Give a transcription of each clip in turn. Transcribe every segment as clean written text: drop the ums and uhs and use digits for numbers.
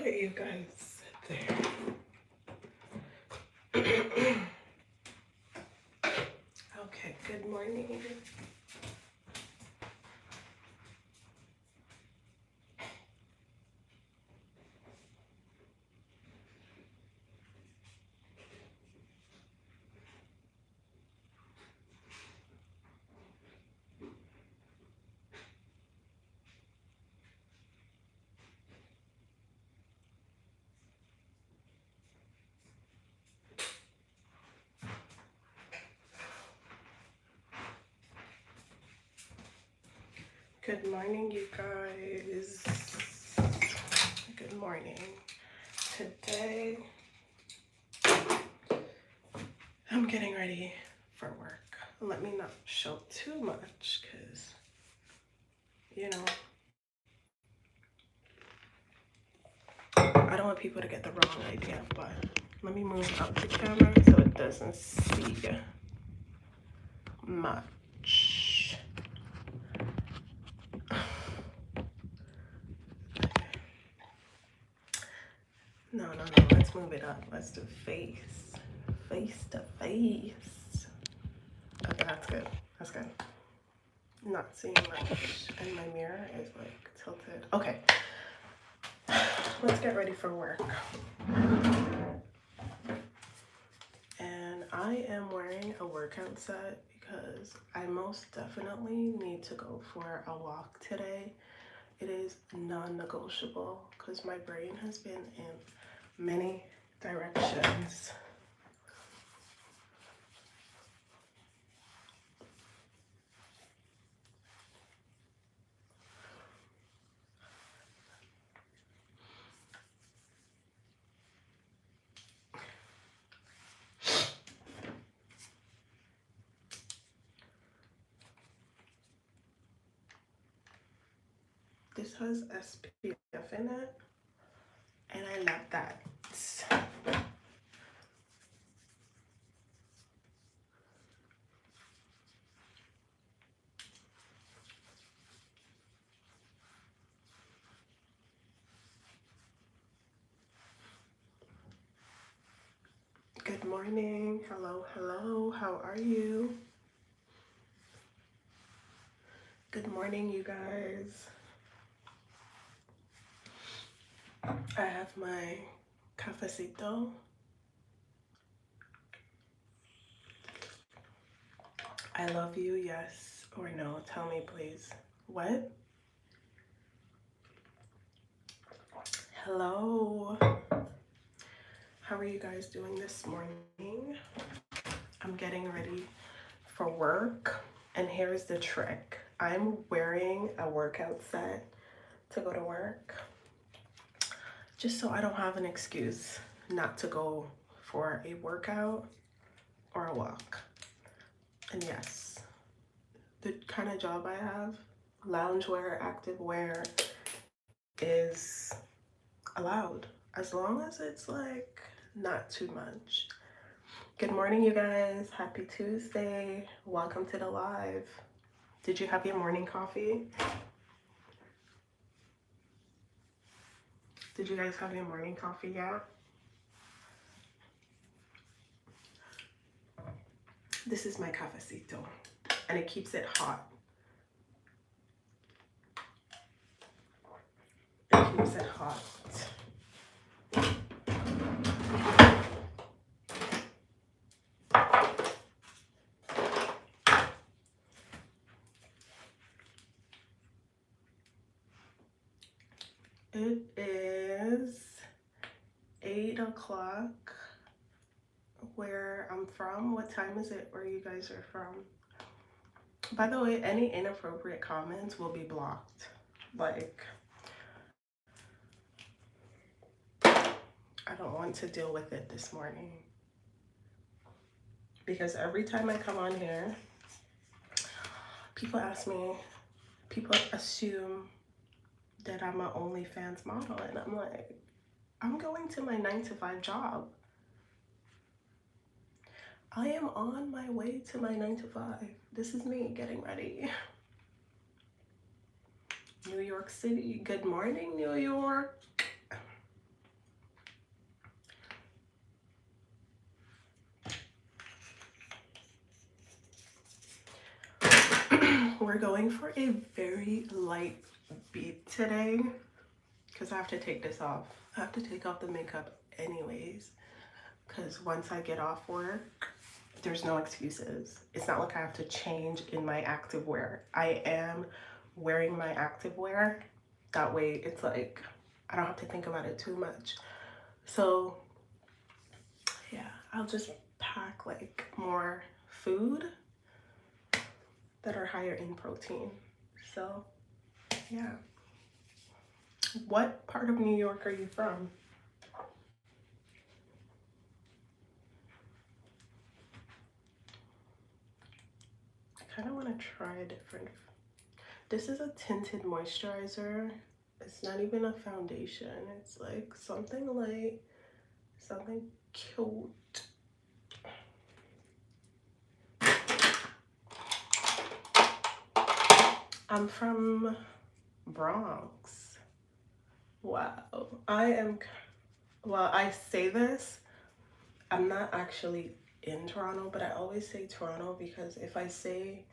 let you guys sit there. Okay, good morning. Good morning, you guys. Good morning. Today, I'm getting ready for work. Let me not show too much because, you know, I don't want people to get the wrong idea, but let me move up the camera so it doesn't see much. No, let's move it up. Let's do face to face. Okay, that's good. That's good. Not seeing much, and my mirror is like tilted. Okay, let's get ready for work. And I am wearing a workout set because I most definitely need to go for a walk today. It is non-negotiable because my brain has been in many directions. This has SPF in it, and I love that. Good morning. Hello. How are you? Good morning, you guys. I have my cafecito. I love you, yes or no? Tell me, please. What? Hello. How are you guys doing this morning? I'm getting ready for work, and here's the trick. I'm wearing a workout set to go to work just so I don't have an excuse not to go for a workout or a walk. And yes, the kind of job I have, loungewear, activewear, is allowed as long as it's like not too much. Good morning, you guys. Happy Tuesday. Welcome to the live. Did you have your morning coffee? Did you guys have your morning coffee yet? This is my cafecito, and it keeps it hot. It keeps it hot. It is 8 o'clock where I'm from. What time is it where you guys are from? By the way, any inappropriate comments will be blocked. Like, I don't want to deal with it this morning. Because every time I come on here, people ask me, people assume that I'm an OnlyFans model, and I'm like, I'm going to my 9-to-5 job. I am on my way to my 9-to-5. This is me getting ready. New York City. Good morning, New York. we're going for a very light beat today because I have to take this off. I have to take off the makeup anyways because once I get off work, there's no excuses. It's not like I have to change in my activewear. I am wearing my activewear. That way it's like I don't have to think about it too much. So yeah, I'll just pack like more food that are higher in protein. So yeah. What part of New York are you from? I kind of want to try a different. This is a tinted moisturizer. It's not even a foundation. It's like something light, something cute. I'm from Bronx. Wow. Well, I say this, I'm not actually in Toronto, but I always say Toronto because if I say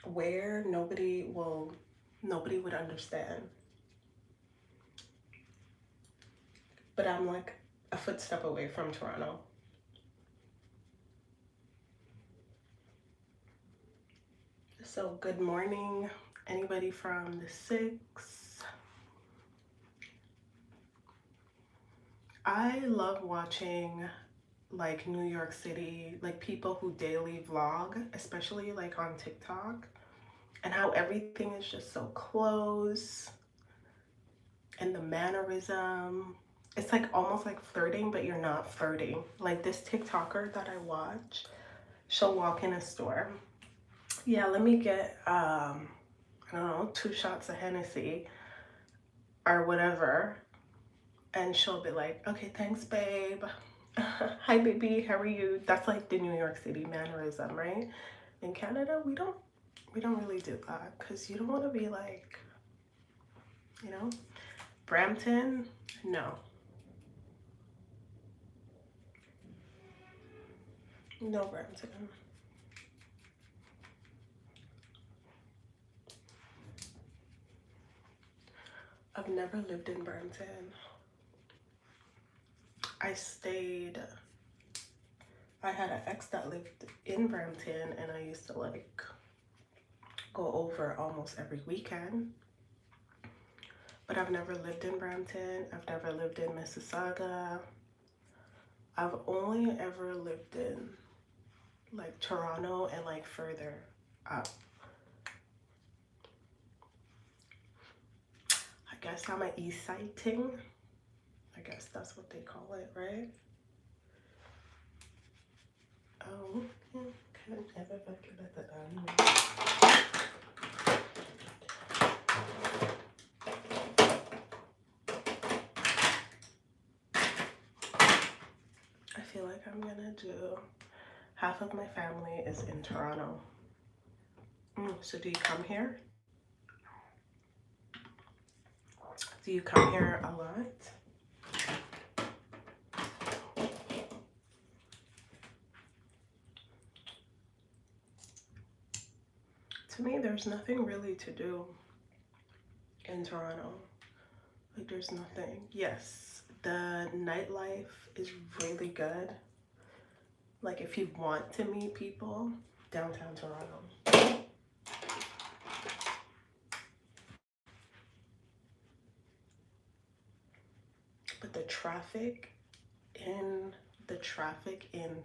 where, nobody would understand. But I'm like a footstep away from Toronto. So good morning, anybody from the 6. I love watching like New York City, like people who daily vlog, especially like on TikTok, and how everything is just so close and the mannerism. It's like almost like flirting, but you're not flirting. Like this TikToker that I watch, she'll walk in a store. Yeah, let me get, I don't know, 2 shots of Hennessy or whatever. And she'll be like, okay, thanks, babe. Hi, baby, how are you? That's like the New York City mannerism, right? In Canada, we don't really do that because you don't want to be like, you know, Brampton, no. No Brampton. I've never lived in Brampton. I had an ex that lived in Brampton and I used to like go over almost every weekend. But I've never lived in Brampton. I've never lived in Mississauga. I've only ever lived in like Toronto and like further up. I guess I'm an east side ting. I guess that's what they call it, right? Oh, I feel like I'm gonna do half of my family is in Toronto. So do you come here? Do you come here a lot? To me, there's nothing really to do in Toronto. Like there's nothing. Yes, the nightlife is really good. Like if you want to meet people, downtown Toronto. But the traffic in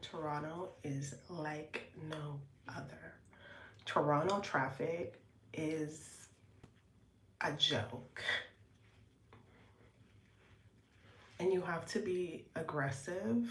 Toronto is like no other. Toronto traffic is a joke. And you have to be aggressive.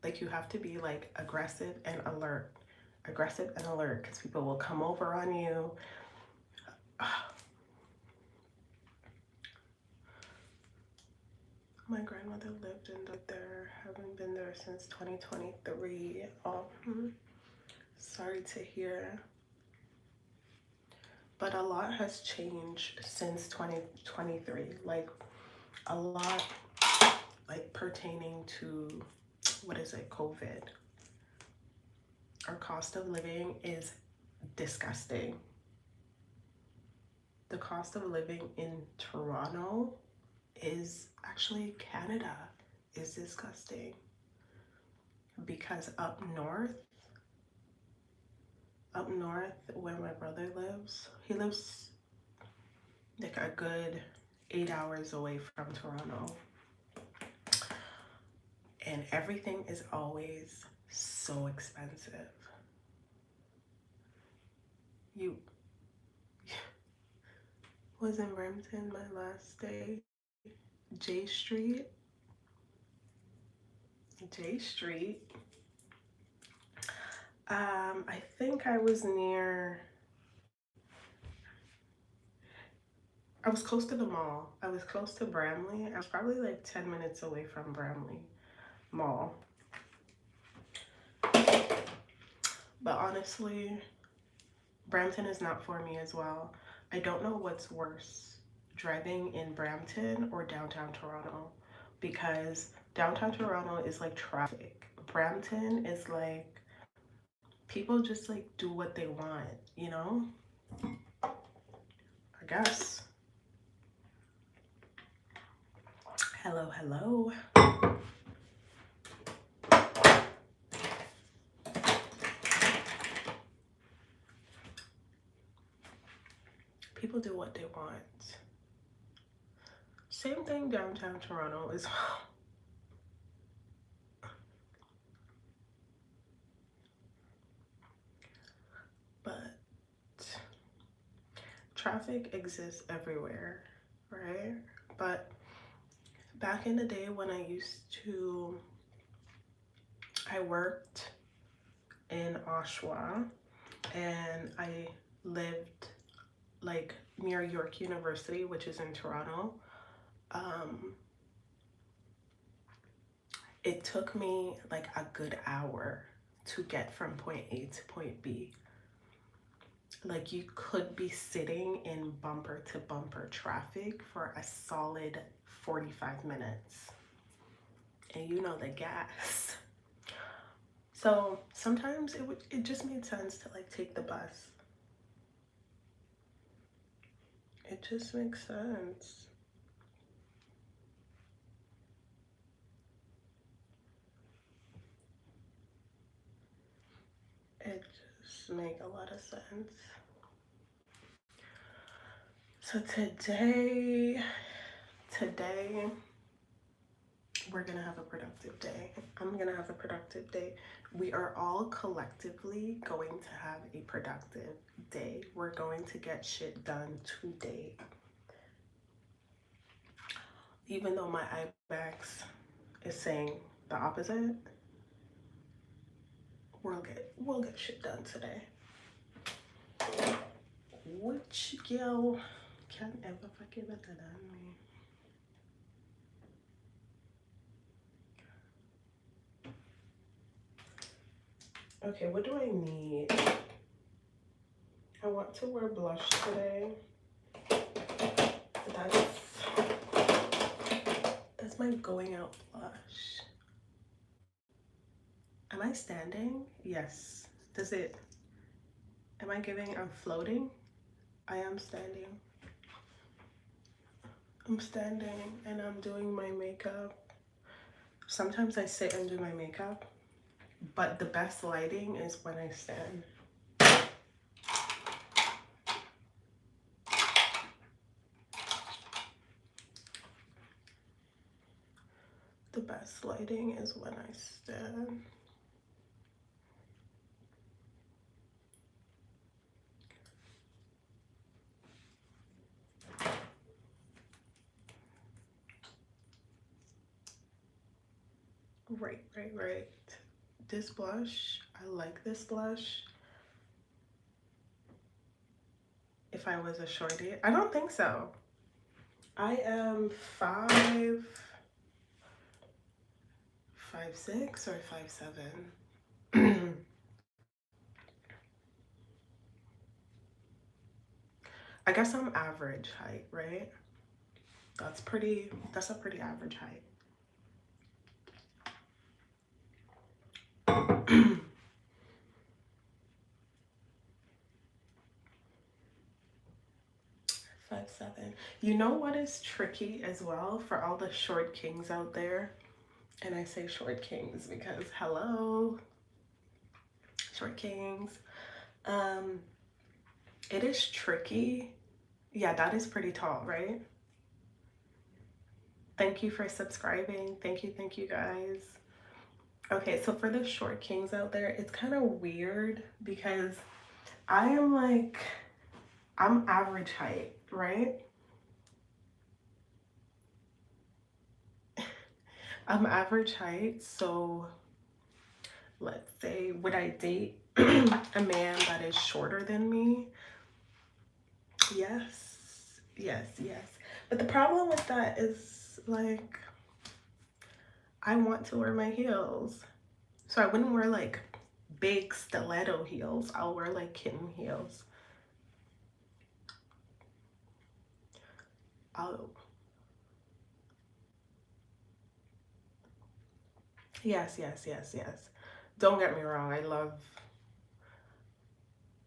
Like you have to be like aggressive and alert. Aggressive and alert because people will come over on you. My grandmother lived in there. Haven't been there since 2023. Sorry to hear. But a lot has changed since 2023. Like a lot, like pertaining to, what is it, COVID. Our cost of living is disgusting. the cost of living in Toronto is actually Canada is disgusting, because up north where my brother lives, he lives like a good 8 hours away from Toronto, and everything is always so expensive. You was in Brampton my last day. J Street. I think I was close to the mall. I was close to Bramley. I was probably like 10 minutes away from Bramley Mall. But honestly, Brampton is not for me as well. I don't know what's worse, driving in Brampton or downtown Toronto, because downtown Toronto is like traffic. Brampton is like people just like do what they want, you know? I guess. Hello, hello. People do what they want. Same thing downtown Toronto as well. But traffic exists everywhere, right? But back in the day when I worked in Oshawa, and I lived like near York University, which is in Toronto. It took me like a good hour to get from point A to point B. Like, you could be sitting in bumper to bumper traffic for a solid 45 minutes. And you know the gas. So sometimes it just made sense to like take the bus. It just makes sense. It just makes a lot of sense. So today we're gonna have a productive day. I'm gonna have a productive day. We are all collectively going to have a productive day. We're going to get shit done today. Even though my IBEX is saying the opposite, we'll get shit done today. Which girl can ever fucking better than me? Okay, what do I need? I want to wear blush today. That's my going out blush. Am I standing? Yes. Am I giving I'm floating? I am standing. I'm standing and I'm doing my makeup. Sometimes I sit and do my makeup, but the best lighting is when I stand. The best lighting is when I stand. Right. This blush, I like this blush. If I was a shorty, I don't think so. I am 5'6" or 5'7". I guess I'm average height, right? That's a pretty average height. You know what is tricky as well for all the short kings out there? And I say short kings because hello, short kings. It is tricky. Yeah, that is pretty tall, right? Thank you for subscribing. Thank you guys. Okay, so for the short kings out there, it's kind of weird because I am like, I'm average height, right? I'm average height, so let's say, would I date a man that is shorter than me? Yes, yes, yes. But the problem with that is, like, I want to wear my heels. So I wouldn't wear like big stiletto heels. I'll wear like kitten heels. Oh. Yes, yes, yes, yes. Don't get me wrong.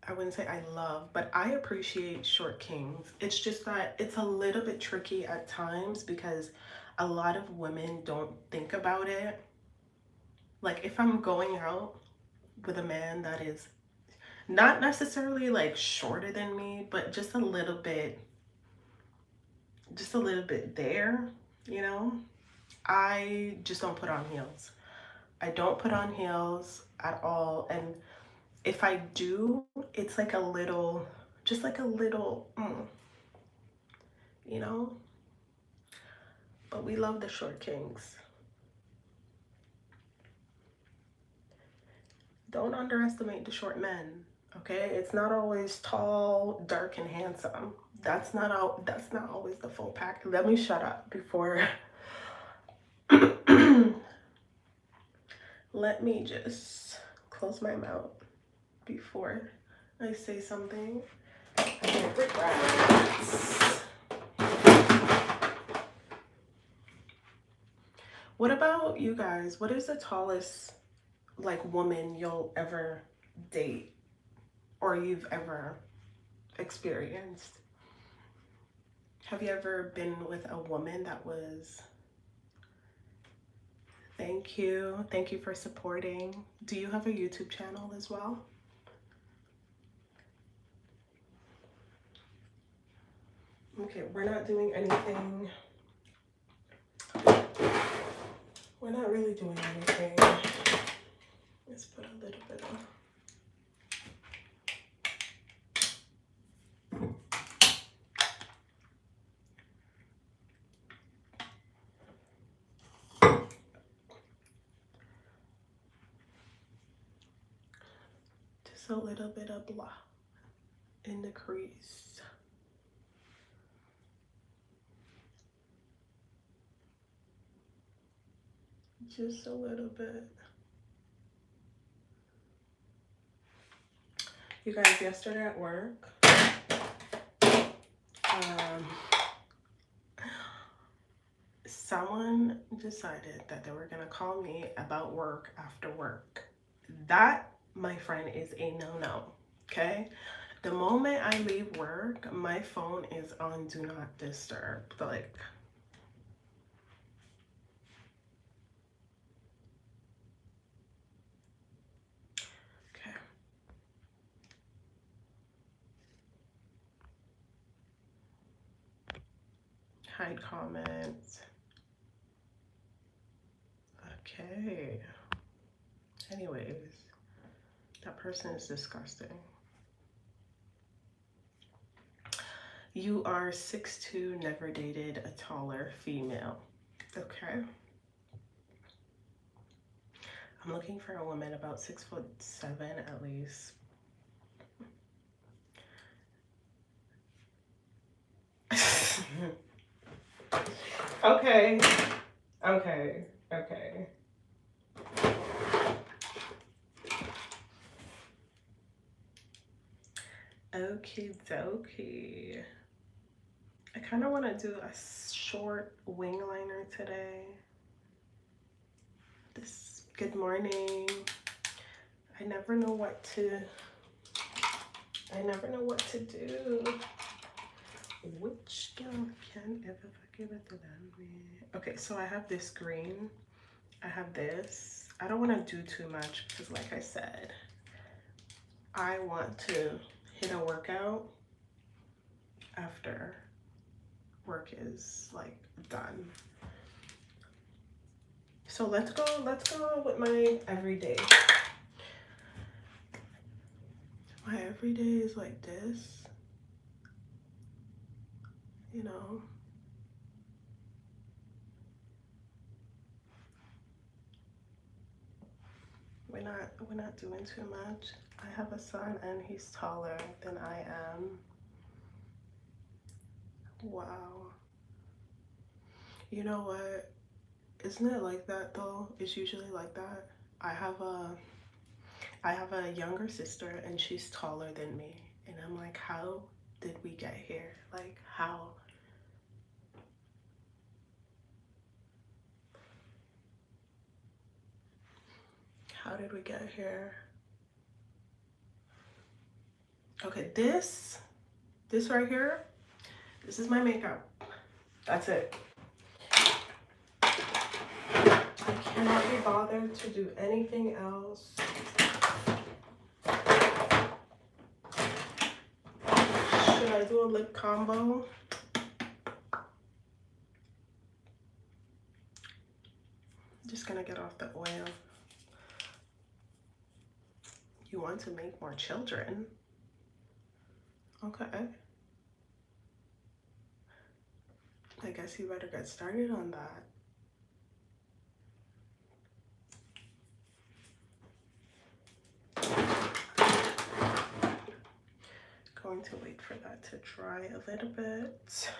I wouldn't say I love, but I appreciate short kings. It's just that it's a little bit tricky at times because a lot of women don't think about it. Like if I'm going out with a man that is not necessarily like shorter than me, but just a little bit there, you know, I just don't put on heels. I don't put on heels at all. And if I do, it's like a little, just like a little, you know, but we love the short kings. Don't underestimate the short men. Okay, it's not always tall, dark, and handsome. That's not always the full pack. Let me shut up before. Let me just close my mouth before I say something I don't regret. What about you guys? What is the tallest like woman you'll ever date or you've ever experienced? Have you ever been with a woman that was... Thank you. Thank you for supporting. Do you have a YouTube channel as well? Okay, we're not doing anything. We're not really doing anything. Let's put a little bit of... Just a little bit of blah in the crease. Just a little bit. You guys, yesterday at work, someone decided that they were gonna call me about work after work. That, my friend, is a no-no, okay? The moment I leave work, my phone is on do not disturb. Like, okay. Hide comments. Okay. Anyways, that person is disgusting. You are 6'2", never dated a taller female. Okay. I'm looking for a woman about 6'7" at least. Okay. Okay. Okay. Okie dokie. I kind of want to do a short wing liner today. Good morning. I never know what to do. Which girl can ever forgive it to me? Okay, so I have this green. I have this. I don't want to do too much because, like I said, I want to hit a workout after work is like done. So let's go with my everyday. My everyday is like this, you know. We're not doing too much. I have a son and he's taller than I am. Wow. You know what? Isn't it like that though? It's usually like that. I have a younger sister and she's taller than me. And I'm like, how did we get here? Like, how? How did we get here? Okay, this right here, this is my makeup. That's it. I cannot be bothered to do anything else. Should I do a lip combo? Just gonna get off the oil. You want to make more children? Okay. I guess you better get started on that. Going to wait for that to dry a little bit.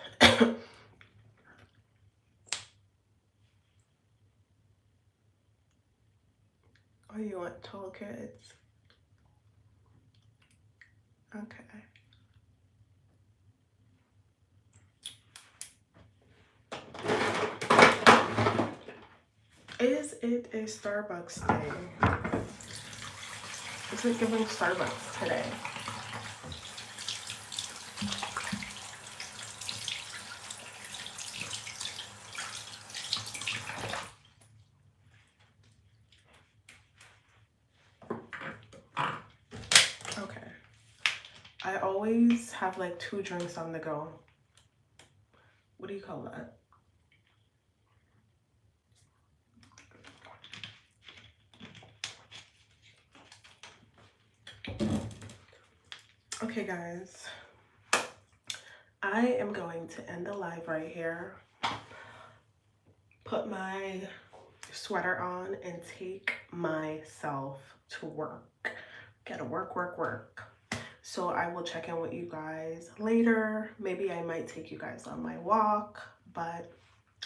Oh, you want tall kids? Okay. Is it a Starbucks day? Is it giving Starbucks today? Okay. I always have like 2 drinks on the go. What do you call that? Okay, guys. I am going to end the live right here. Put my sweater on and take myself to work. Gotta work. So I will check in with you guys later. Maybe I might take you guys on my walk, but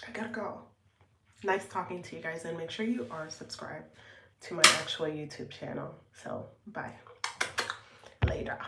I gotta go. Nice talking to you guys, and make sure you are subscribed to my actual YouTube channel. So bye. Later.